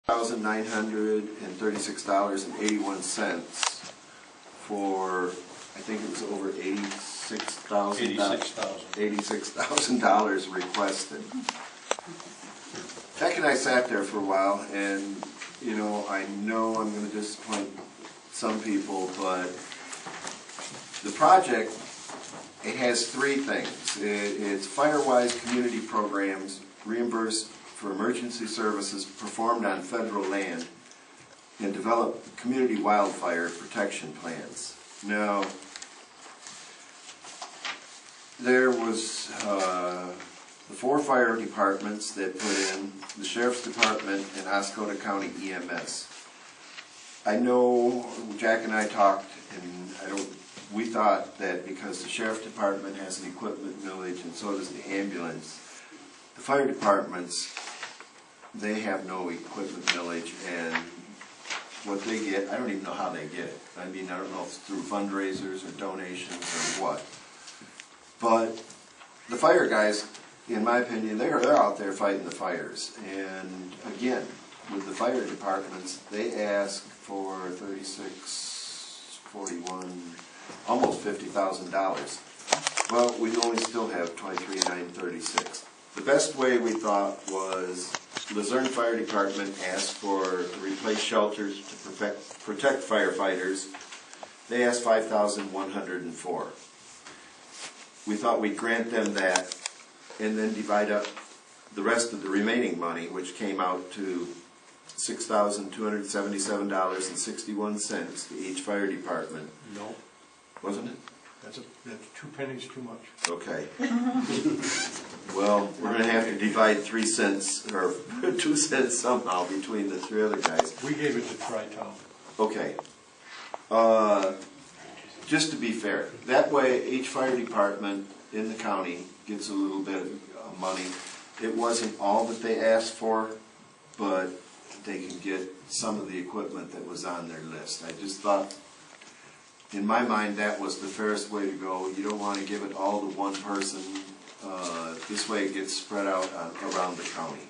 $1,936.81 for, I think it was over $86,000 requested. Jack and I sat there for a while, and you know I'm going to disappoint some people, but the project, it has three things. It's Firewise community programs, reimbursed for emergency services performed on federal land, and develop community wildfire protection plans. Now, there was the 4 fire departments that put in, the Sheriff's Department and Oscoda County EMS. I know Jack and I talked, and we thought that because the Sheriff's Department has an equipment millage and so does the ambulance, the fire departments, they have no equipment millage, and what they get, I don't even know how they get it. I mean, I don't know if it's through fundraisers or donations or what. But the fire guys, in my opinion, they're out there fighting the fires. And again, with the fire departments, they ask for 36, 41, almost $50,000. Well, we only still have 23,936. The best way we thought was Luzerne Fire Department asked to replace shelters to protect firefighters. They asked $5,104. We thought we'd grant them that and then divide up the rest of the remaining money, which came out to $6,277.61 to each fire department. No. Wasn't it? That's 2 pennies too much. Okay. Well, we're going to have to divide 3 cents or 2 cents somehow between the 3 other guys. We gave it to Tri-Town. Okay. Just to be fair, that way each fire department in the county gets a little bit of money. It wasn't all that they asked for, but they can get some of the equipment that was on their list. I just thought, in my mind, that was the fairest way to go. You don't want to give it all to one person. This way it gets spread out around the county.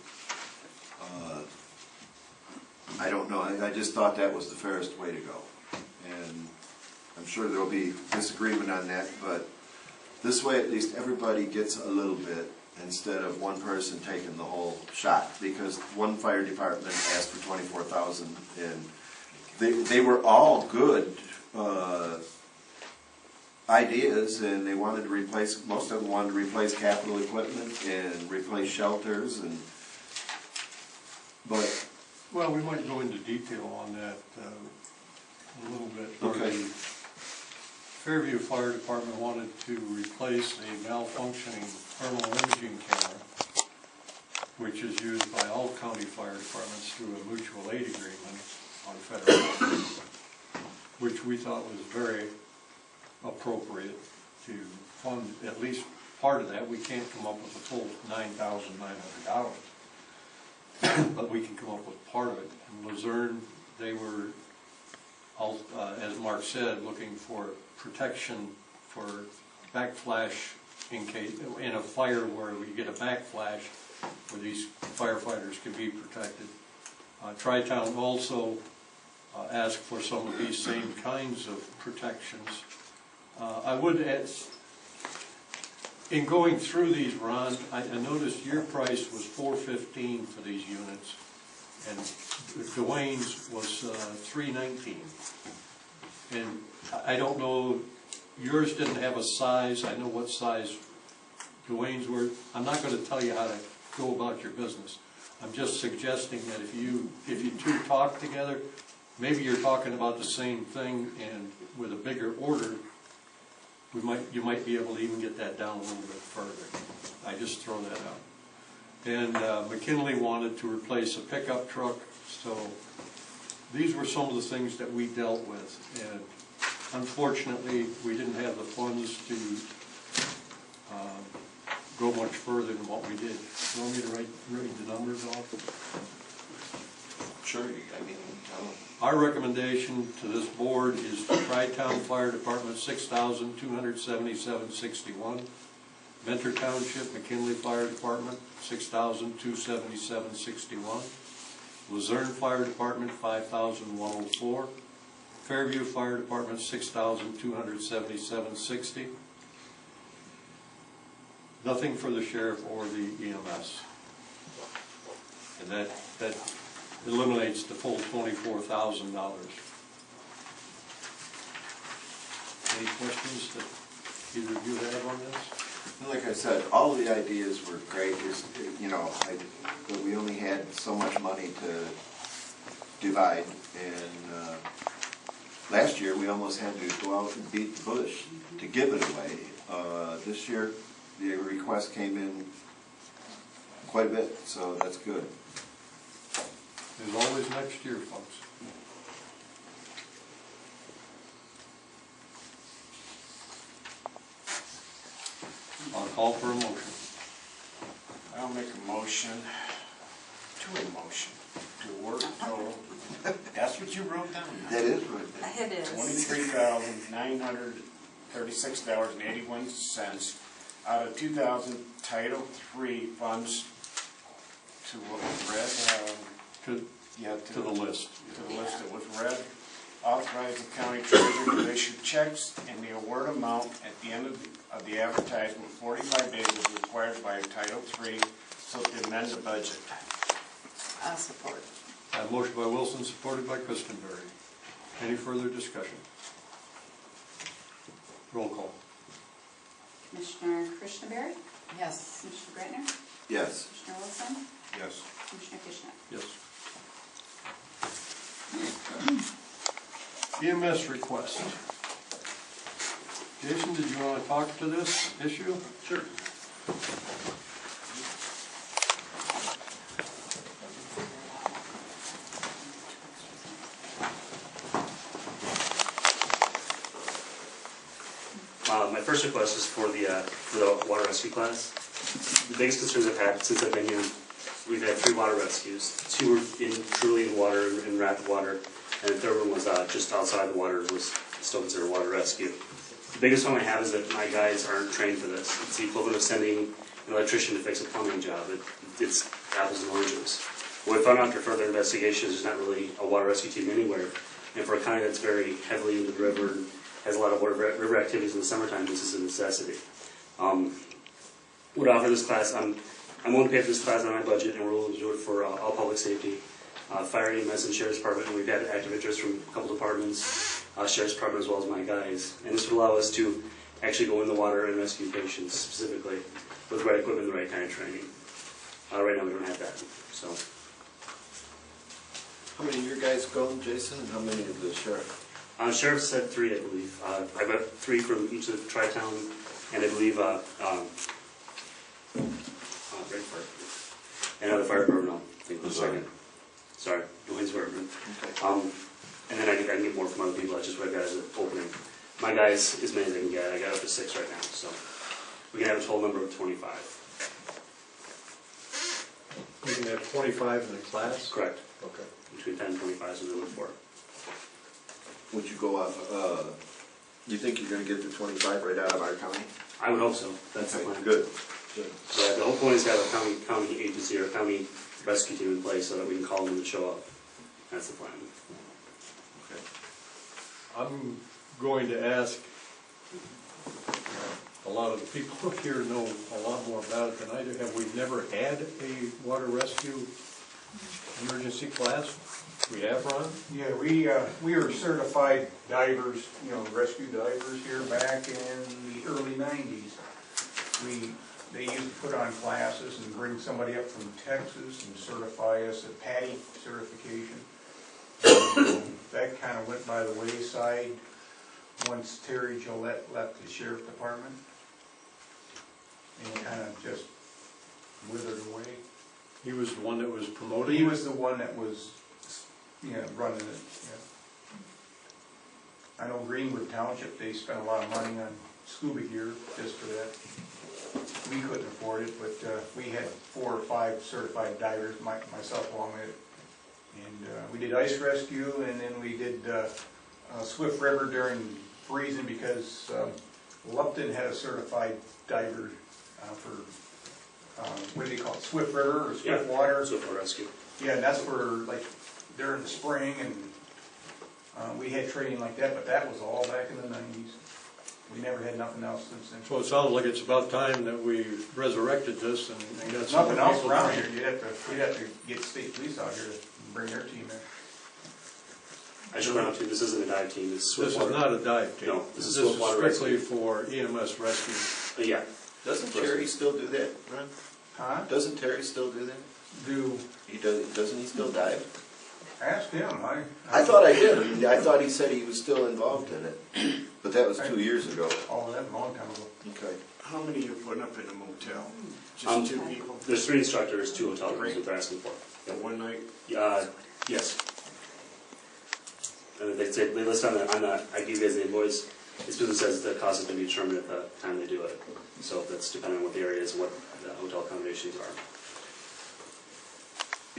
I don't know. I just thought that was the fairest way to go. And I'm sure there will be disagreement on that, but this way at least everybody gets a little bit instead of one person taking the whole shot, because one fire department asked for $24,000, and they were all good ideas, and they wanted to replace, most of them wanted to replace capital equipment and replace shelters, and but well, we might go into detail on that a little bit. Okay. The Fairview Fire Department wanted to replace a malfunctioning thermal imaging camera, which is used by all county fire departments through a mutual aid agreement on federal land, which we thought was very appropriate to fund at least part of that. We can't come up with the full $9,900, but we can come up with part of it. In Luzerne, they were, as Mark said, looking for protection for backflash in case in a fire where we get a backflash, where these firefighters can be protected. Tri-Town also asked for some of these same kinds of protections. I would add, in going through these, Ron, I noticed your price was $415 for these units, and Dwayne's was $319. And I don't know, yours didn't have a size. I know what size Dwayne's were. I'm not going to tell you how to go about your business. I'm just suggesting that if you two talk together, maybe you're talking about the same thing, and with a bigger order, you might be able to even get that down a little bit further. I just throw that out. And McKinley wanted to replace a pickup truck, so these were some of the things that we dealt with. And unfortunately, we didn't have the funds to go much further than what we did. You want me to read the numbers off? sure, I mean, our recommendation to this board is the Tri-Town Fire Department $6,277.61, Mentor Township McKinley Fire Department $6,277.61, Luzerne Fire Department, $5,104. Fairview Fire Department, $6,277.60. Nothing for the sheriff or the EMS. And that eliminates the full $24,000. Any questions that either of you have on this? Like I said, all of the ideas were great, but we only had so much money to divide, and last year we almost had to go out and beat the bush to give it away. This year the request came in quite a bit, so that's good. There's always next year, folks. I'll call for a motion. I'll make a motion to award total. That's what you wrote down. That is right there. It is. $23,936.81 out of 2,000 Title III funds to what was read. To the list. To the list that was read. Authorize the county treasurer to issue checks and the award amount at the end of the advertisement 45 days as required by Title III, so to amend the budget. I'll support. I have a motion by Wilson, supported by Christenberry. Any further discussion? Roll call. Commissioner Christenberry? Yes. Commissioner Gretner? Yes. Commissioner Wilson? Yes. Commissioner Fishner? Yes. EMS request. Jason, did you want to talk to this issue? Sure. My first request is for the water rescue class. The biggest concerns I've had since I've been here, we've had 3 water rescues. 2 were truly in water, in rapid water, and the third one was just outside the water, was still considered water rescue. The biggest one I have is that my guys aren't trained for this. It's the equivalent of sending an electrician to fix a plumbing job. It's apples and oranges. What we found out after further investigation is there's not really a water rescue team anywhere. And for a county that's very heavily into the river and has a lot of river activities in the summertime, this is a necessity. Would offer this class. I'm willing to pay for this class on my budget, and we're willing to do it for all public safety, fire, EMS, and sheriff's department. And we've had active interest from a couple departments, sheriff's department as well as my guys. And this would allow us to actually go in the water and rescue patients specifically with the right equipment and the right kind of training. Right now we don't have that. So. How many of your guys going, Jason, and how many of the sheriff? Sheriff said 3, I believe. I've got 3 from each of the Tri-Town, and I believe another fire department. I'll think of a second. Sorry, Dwayne's department. Okay. And then I can get more from other people. That's just what I got as an opening. My guys, as many as I can get. I got up to 6 right now, so we can have a total number of 25. You can have 25 in the class? Correct. Okay. Between 10 and 25 is what we look for. Would you go off, you think you're going to get the 25 right out of our county? I would hope so. That's the Okay, plan. good. Yeah, the whole point is to have a county agency or a county rescue team in place so that we can call them to show up. That's the plan. Okay. I'm going to ask, a lot of the people here know a lot more about it than I do. Have we never had a water rescue emergency class? We have, Ron? Yeah, we were certified divers, rescue divers here back in the early 90s. They used to put on classes and bring somebody up from Texas and certify us at PADI certification. That kind of went by the wayside once Terry Gillette left the sheriff's department. And it kind of just withered away. He was the one that was promoting? He was the one that was running it. Yeah. I know Greenwood Township, they spent a lot of money on scuba gear just for that. We couldn't afford it, but we had 4 or 5 certified divers, myself along with it. And we did ice rescue, and then we did Swift River during freezing because Lupton had a certified diver for, what do they call it, Swift River or Swift Water? Swift Water Rescue. Yeah, and that's for, like, during the spring, and, we had training like that, but that was all back in the 90s. We never had nothing else since then. So it sounds like it's about time that we resurrected this and got some Nothing else people around doing here, it. we'd have to get state police out here to bring their team in. I should run up to, this isn't a dive team, it's This is swift water. not a dive team. No, this is swift water strictly rescue. for EMS rescue. Yeah, Doesn't Terry still do that, Ron? Huh? Doesn't Terry still do that? Do, Doesn't he still dive? ask him, I thought I did. I thought he said he was still involved in it, but that was 2 years ago. Oh, that was a long time ago. Okay. How many are you putting up in a motel? Um, Just 2 people? there's 3 instructors, 2 hotel rooms that they're asking for. For one night? Yes. And they list on the, I give you guys the invoice, it's because it says the cost is going to be determined at the time they do it. So that's depending on what the area is and what the hotel accommodations are.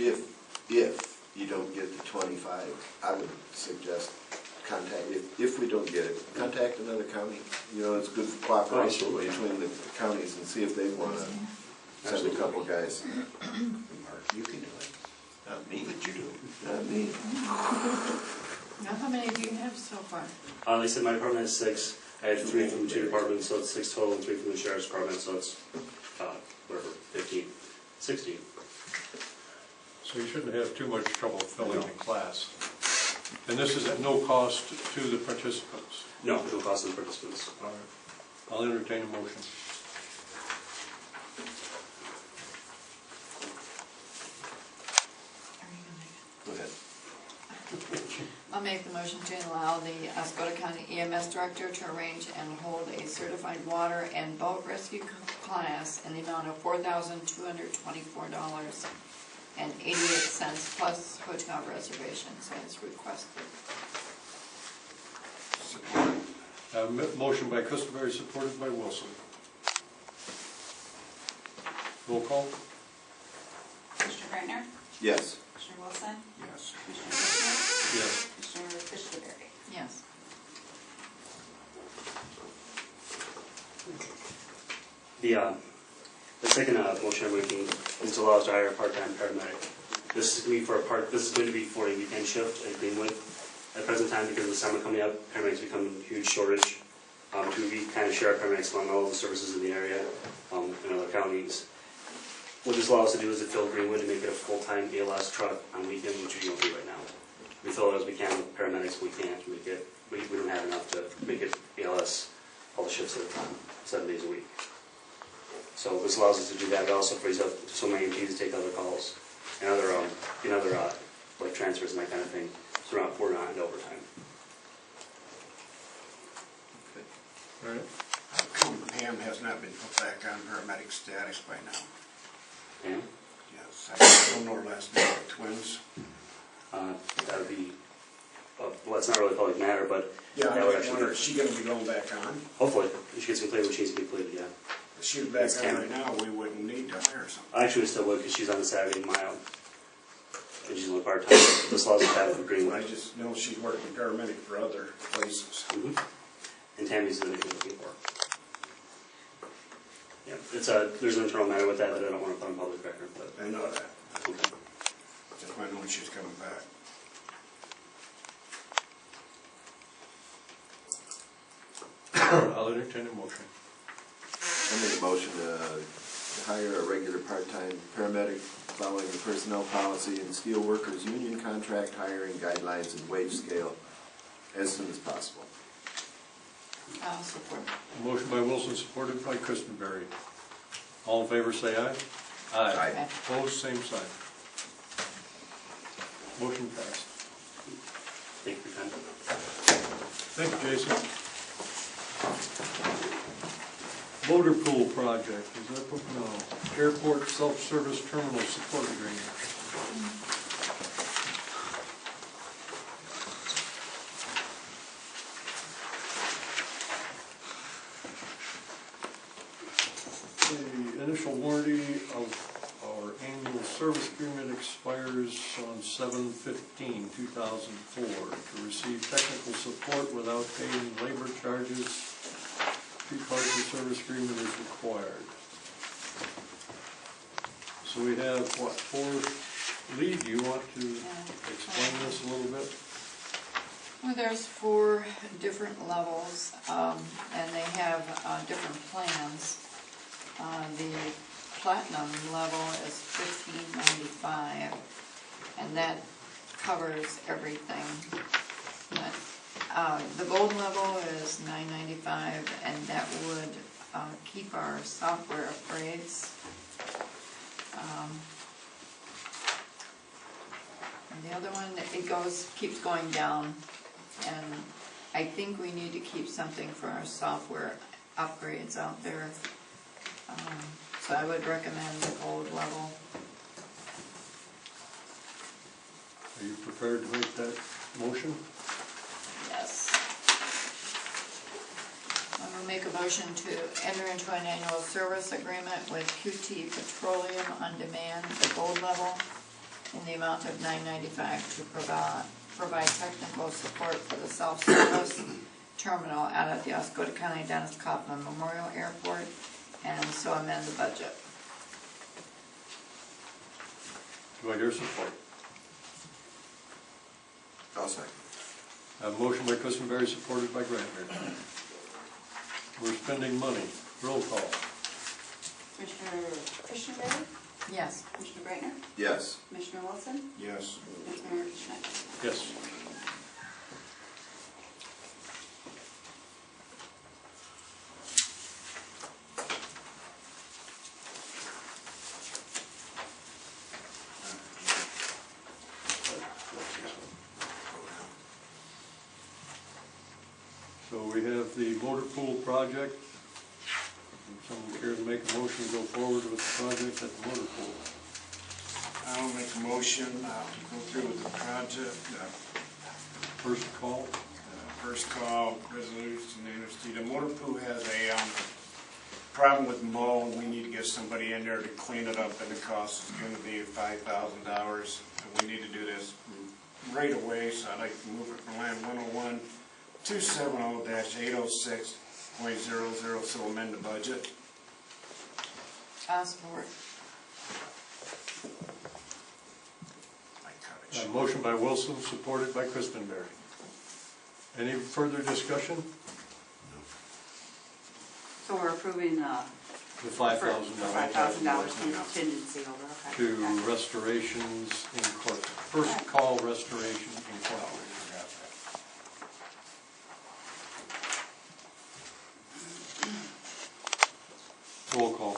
If you don't get the 25, I would suggest contact, if we don't get it, contact another county. You know, it's good cooperation Absolutely. between the counties and see if they want to send a couple guys. Mark, you can do it. Not me, but you do. Not me. Now, how many do you have so far? They said my department has 6. I had 3 from the 2 departments, so it's 6 total, and 3 from the sheriff's department, so it's, whatever, 15, 16. So you shouldn't have too much trouble filling the class. And this is at no cost to the participants. No, no cost to the participants. All right. I'll entertain a motion. Are you gonna make it? Go ahead. I'll make the motion to allow the Oscoda County EMS Director to arrange and hold a certified water and boat rescue class in the amount of $4,224.88 plus hotel reservations as requested. Motion by Christopher, supported by Wilson. Roll call? Commissioner Gardner? Yes. Commissioner Wilson? Yes. Commissioner Fisher? Yes. Commissioner Christianberry? Yes. The second motion I'm making is to allow us to hire a part-time paramedic. This is going to be for a weekend shift at Greenwood. At present time, because of the summer coming up, paramedics become a huge shortage. We kind of share our paramedics among all of the services in the area and other counties. What this allows us to do is to fill Greenwood and make it a full-time ALS truck on weekends, which we don't do right now. We fill it as we can with paramedics, we can't make it. We don't have enough to make it ALS all the shifts at a time, 7 days a week. So this allows us to do that. It also frees up so many EMTs to take other calls and other like transfers and that kind of thing. So we're not into overtime. All right. How come Pam has not been put back on paramedic status by now? And Yes, I don't know her last name, the twins. that would be, well, it's not really a public matter, but Yeah, that I would was actually wondering, is she gonna be going back on? hopefully, if she gets completed, which needs to be completed, yeah. If she was back It's on Tammy. right now, we wouldn't need to hire somebody. Actually, we still would because she's on the Saturday and mile. And she's only part-time. This allows us to have it for I Greenwood. just know she's working paramedic for other places. Mhm. And Tammy's the name looking for. Yeah, there's an internal matter with that I don't want to put on public record, but. I know that. Okay. That's why I know she's coming back. I'll entertain a motion. I make a motion to hire a regular part-time paramedic following the personnel policy and steelworkers union contract hiring guidelines and wage scale as soon as possible. I'll support. Motion by Wilson, supported by Christenberry. All in favor, say aye. Aye. Opposed, same sign. Motion passed. Thank you for your time. Thank you, Jason. Motor pool project, is that what, no, airport self-service terminal support agreement. The initial warranty of our annual service agreement expires on 7/15/2004. To receive technical support without paying labor charges, 2-part service agreement is required. So we have, what, 4 Lee, do you want to explain this a little bit? Well, there's 4 different levels, and they have different plans. The platinum level is $15.95, and that covers everything. But, the gold level is $9.95, and that would keep our software upgrades. And the other one, it keeps going down, and I think we need to keep something for our software upgrades out there. So I would recommend the gold level. Are you prepared to make that motion? Yes. I'm going to make a motion to enter into an annual service agreement with QT Petroleum on Demand, the gold level, in the amount of $9.95 to provide technical support for the self-service terminal out at the Oscoda County Dennis Kaufman Memorial Airport, and so amend the budget. Do I hear support? I'll second. A motion by Christenberry, supported by Grantmere. We're spending money. Roll call. Commissioner Christenberry, Yes. Commissioner Greitner, Yes. Commissioner Wilson, Yes. Vice Mayor Schmidt. Yes. So we have the motor pool project. Someone care to make a motion to go forward with the project at the motor pool? I'll make a motion to go through with the project. First call. First call, resolution, the motor pool has a problem with mold, and we need to get somebody in there to clean it up, and the cost is going to be $5,000. And we need to do this right away, so I'd like to move it from line 101 270-806.00, so amend the budget. Support. Motion by Wilson, supported by Christenberry. Any further discussion? So we're approving The $5,000 contingency over, okay. to Restorations Incorporated. First Call Restoration Incorporated. Roll call.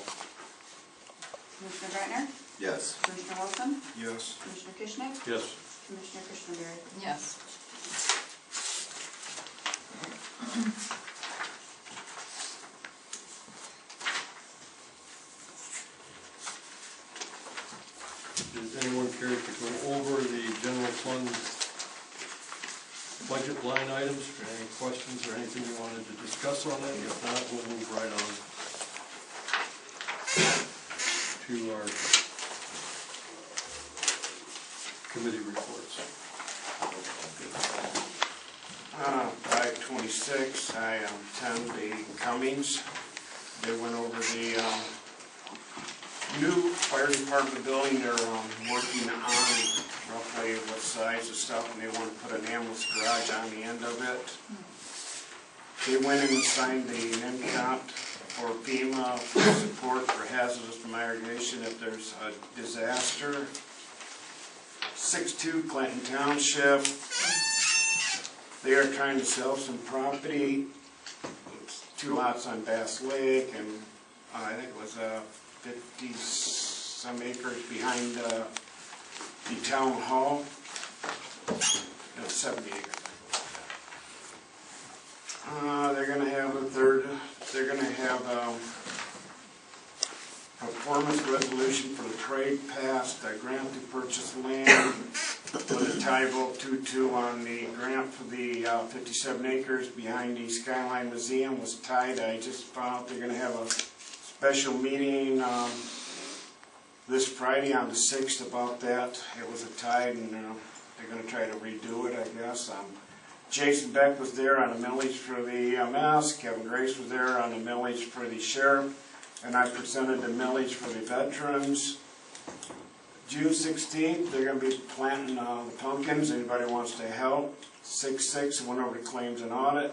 Commissioner Greitner, Yes. Commissioner Wilson, Yes. Commissioner Kishner, Yes. Commissioner Christenberry. Yes. Does anyone care to go over the general fund budget line items? Any questions or anything you wanted to discuss on that? If not, we'll move right on to our committee reports. 5/26, I attended the Cummings. They went over the new fire department building. They're working on roughly what size of stuff, and they want to put an ambulance garage on the end of it. They went in and signed the NCOT for FEMA for support for hazardous mitigation if there's a disaster. 6-2 Clinton Township. They are trying to sell some property. It's 2 lots on Bass Lake, and I think it was 50-some acres behind the town hall. No, 70 acres. They're going to have a third. They're going to have performance resolution for the trade passed, a grant to purchase land with a tie vote 2-2 on the grant for the 57 acres behind the Skyline Museum was tied. I just found out they're going to have a special meeting this Friday on the 6th about that. It was a tie, and they're going to try to redo it, I guess. Jason Beck was there on the millage for the EMS. Kevin Grace was there on the millage for the sheriff. And I presented the millage for the veterans. June 16th, they're gonna be planting the pumpkins. Anybody wants to help? 6/6, went over to claims and audit.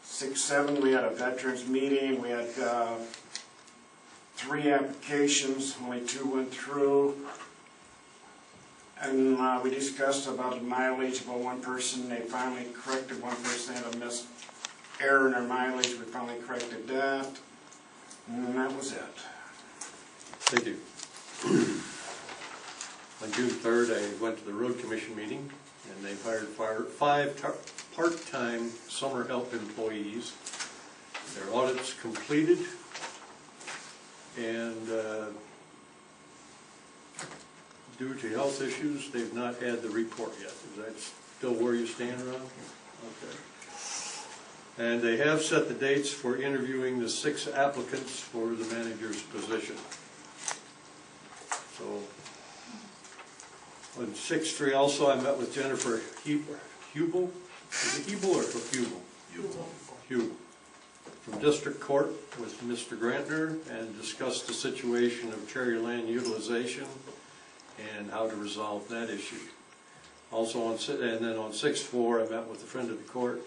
6/7, we had a veterans meeting. We had 3 applications, only 2 went through. And we discussed about the mileage about one person. They finally corrected one person, had a missed error in their mileage. We finally corrected that. And that was it. Thank you. On June 3rd, I went to the road commission meeting, and they hired 5 part-time summer help employees. Their audit's completed, and due to health issues, they've not had the report yet. Is that still where you stand, Ron? Okay. And they have set the dates for interviewing the 6 applicants for the manager's position. So, on 6/3 also, I met with Jennifer Hubel. Is it Hubel or Hubel? Hubel. From District Court with Mr. Grantner, and discussed the situation of cherry land utilization and how to resolve that issue. Also and then on 6/4, I met with a friend of the court,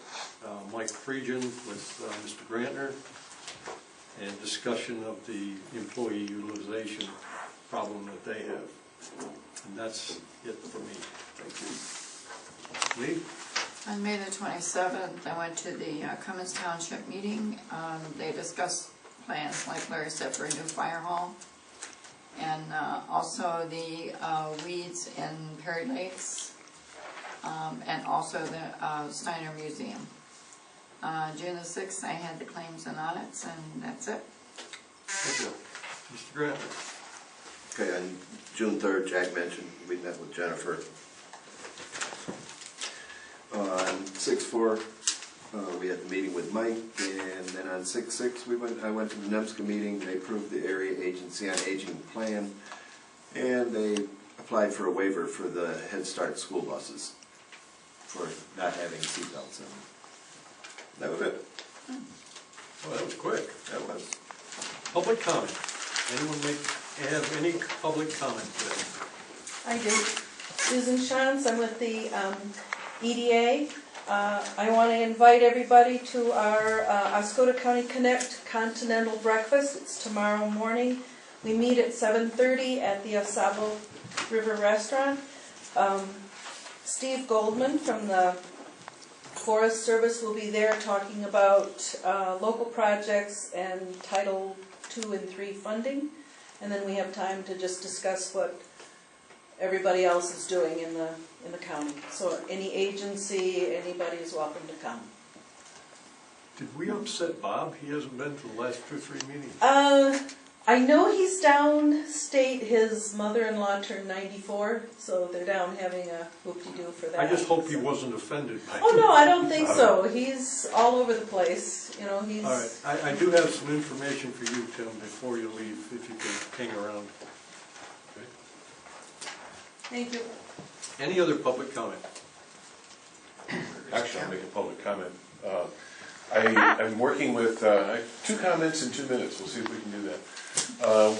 Mike Friedgen, with Mr. Grantner, and discussion of the employee utilization problem that they have. And that's it for me. Thank you. Lee? On May the 27th, I went to the Cummins Township meeting. They discussed plans, like Larry said, for a new fire hall. And also the weeds in Perry Lakes, and also the Steiner Museum. June the 6th, I had the claims and audits, and that's it. Thank you. Mr. Grantner? Okay, on June 3rd, Jack mentioned, we met with Jennifer. On 6/4, we had the meeting with Mike, and then on 6/6, I went to the NEMSCA meeting. They approved the Area Agency on Aging plan, and they applied for a waiver for the Head Start school buses for not having seatbelts in them. That was it. Oh, that was quick. That was. Public comment. Anyone have any public comment today? I do. Susan Shantz, I'm with the EDA. I want to invite everybody to our Oscoda County Connect Continental Breakfast. It's tomorrow morning. We meet at 7:30 at the Osabo River Restaurant. Steve Goldman from the Forest Service will be there talking about local projects and Title II and III funding. And then we have time to just discuss what everybody else is doing in the county. So any agency, anybody is welcome to come. Did we upset Bob? He hasn't been to the last 2 or 3 meetings. I know he's downstate. His mother-in-law turned 94, so they're down having a whoop-de-doo for that. I just hope he wasn't offended by it. Oh no, I don't think so. He's all over the place. You know, he's. All right, I do have some information for you, Tim, before you leave, if you can hang around. Okay. Thank you. Any other public comment? Actually, I'll make a public comment. I'm working with, I have 2 comments in 2 minutes, we'll see if we can do that.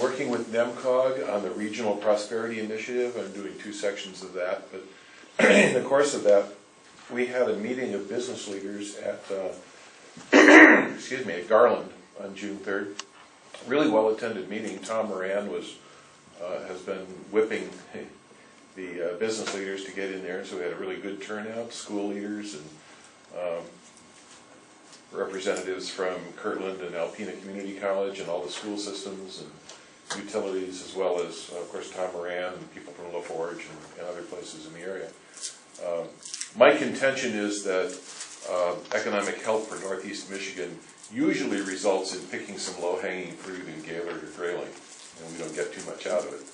Working with NEMCOG on the Regional Prosperity Initiative. I'm doing 2 sections of that, but in the course of that, we had a meeting of business leaders at, at Garland on June 3rd. Really well-attended meeting. Tom Moran has been whipping the business leaders to get in there, so we had a really good turnout, school leaders and representatives from Kirtland and Alpena Community College and all the school systems and utilities, as well as, of course, Tom Moran and people from La Forge and other places in the area. My contention is that economic help for Northeast Michigan usually results in picking some low-hanging fruit in Gaylord or Grayling, and we don't get too much out of it.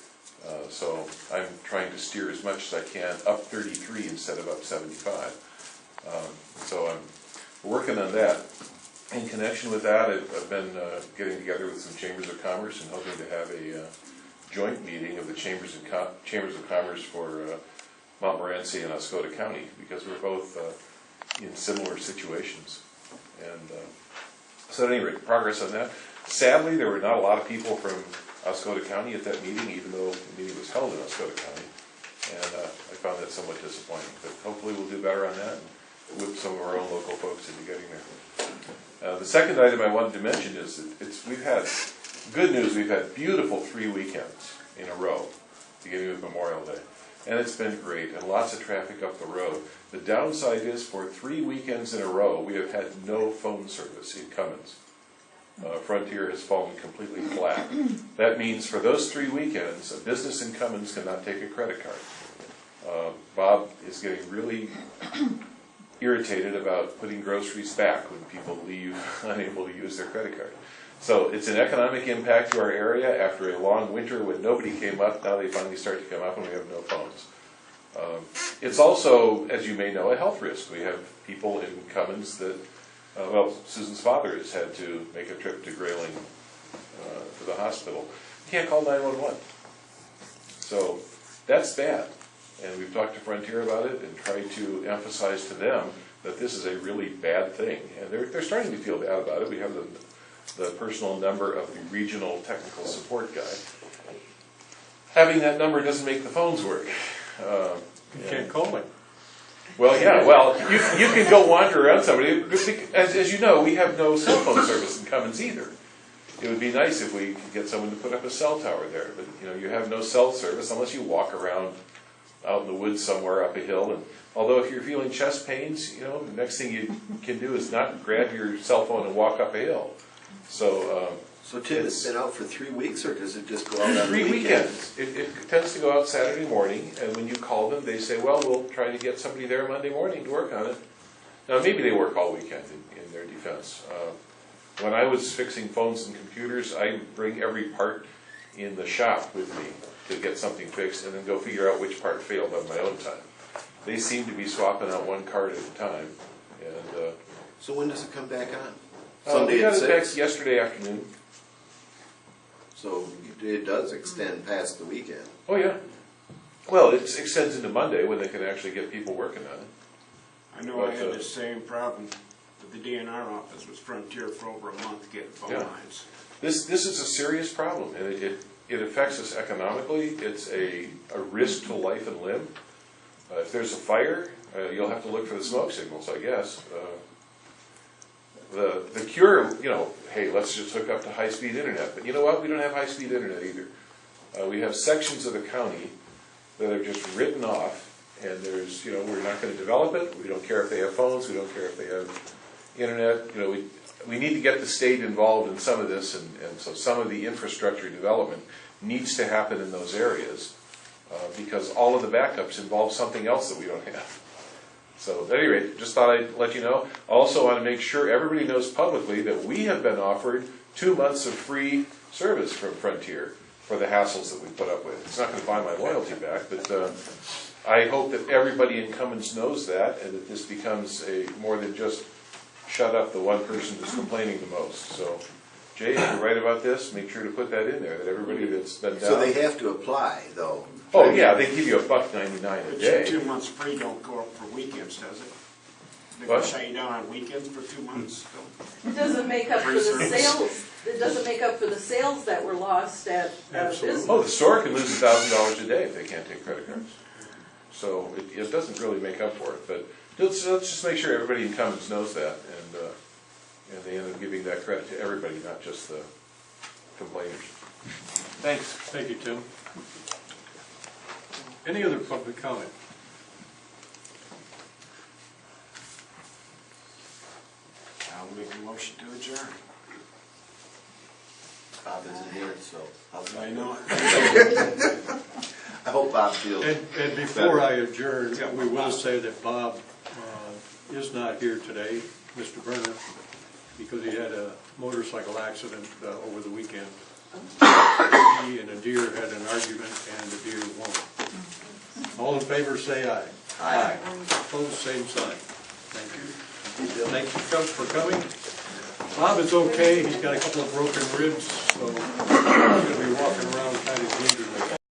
So I'm trying to steer as much as I can up 33 instead of up 75. So I'm working on that. In connection with that, I've been getting together with some chambers of commerce and hoping to have a joint meeting of the chambers of commerce for Montmorency and Oscoda County, because we're both in similar situations. And so at any rate, progress on that. Sadly, there were not a lot of people from Oscoda County at that meeting, even though the meeting was held in Oscoda County. And I found that somewhat disappointing, but hopefully we'll do better on that and whip some of our own local folks into getting there. The second item I wanted to mention is that we've had good news. We've had beautiful 3 weekends in a row, beginning with Memorial Day. And it's been great, and lots of traffic up the road. The downside is for 3 weekends in a row, we have had no phone service in Cummins. Frontier has fallen completely flat. That means for those 3 weekends, a business in Cummins cannot take a credit card. Bob is getting really irritated about putting groceries back when people leave unable to use their credit card. So it's an economic impact to our area after a long winter when nobody came up. Now they finally start to come up and we have no phones. It's also, as you may know, a health risk. We have people in Cummins that, Susan's father has had to make a trip to Grayling to the hospital. Can't call 911. So that's bad. And we've talked to Frontier about it and tried to emphasize to them that this is a really bad thing. And they're starting to feel bad about it. We have the personal number of the regional technical support guy. Having that number doesn't make the phones work. You can't call him. Well, yeah, well, you can go wander around somebody. As you know, we have no cell phone service in Cummins either. It would be nice if we could get someone to put up a cell tower there, but you have no cell service unless you walk around out in the woods somewhere up a hill. And although if you're feeling chest pains, the next thing you can do is not grab your cell phone and walk up a hill. So Tim, it's been out for 3 weeks, or does it just go out on 3 the weekends. It tends to go out Saturday morning, and when you call them, they say, well, we'll try to get somebody there Monday morning to work on it. Now, maybe they work all weekend in their defense. When I was fixing phones and computers, I bring every part in the shop with me to get something fixed, and then go figure out which part failed on my own time. They seem to be swapping out one card at a time. And So when does it come back on? we Sunday got at it back 6? yesterday afternoon. So it does extend past the weekend. Oh, yeah. Well, it extends into Monday when they can actually get people working on it. I know I had the same problem with the DNR office with Frontier for over a month getting phone Yeah. lines. This is a serious problem, and it affects us economically. It's a risk to life and limb. If there's a fire, you'll have to look for the smoke signals, I guess. The cure, hey, let's just hook up to high-speed internet. But you know what? We don't have high-speed internet either. We have sections of the county that are just written off, and there's, we're not going to develop it. We don't care if they have phones. We don't care if they have internet. We need to get the state involved in some of this, and so some of the infrastructure development needs to happen in those areas because all of the backups involve something else that we don't have. So at any rate, just thought I'd let you know. Also want to make sure everybody knows publicly that we have been offered 2 months of free service from Frontier for the hassles that we put up with. It's not going to buy my loyalty back, but I hope that everybody in Cummins knows that, and that this becomes more than just shut up the one person who's complaining the most. So, Jay, if you're right about this, make sure to put that in there, that everybody that's been down. So they have to apply, though. Oh, yeah, they give you $1.99 a But day. your 2 months free don't go up for weekends, does it? They What? can shut you down on weekends for 2 months? It doesn't make up for the sales, it doesn't make up for the sales that were lost at business. Oh, the store can lose $1,000 a day if they can't take credit cards. So it doesn't really make up for it. But let's just make sure everybody in Cummins knows that, and they end up giving that credit to everybody, not just the complainers. Thanks. Thank you, Tim. Any other public comment? I'll make a motion to adjourn. Bob isn't here, so I know. I hope Bob feels. And before I adjourn, we will say that Bob is not here today, Mr. Berner, because he had a motorcycle accident over the weekend. He and a deer had an argument, and the deer won. All in favor, say aye. Aye. Opposed, same sign. Thank you. Thank you, Chuck, for coming. Bob is okay. He's got a couple of broken ribs, so he's going to be walking around kind of gingerly.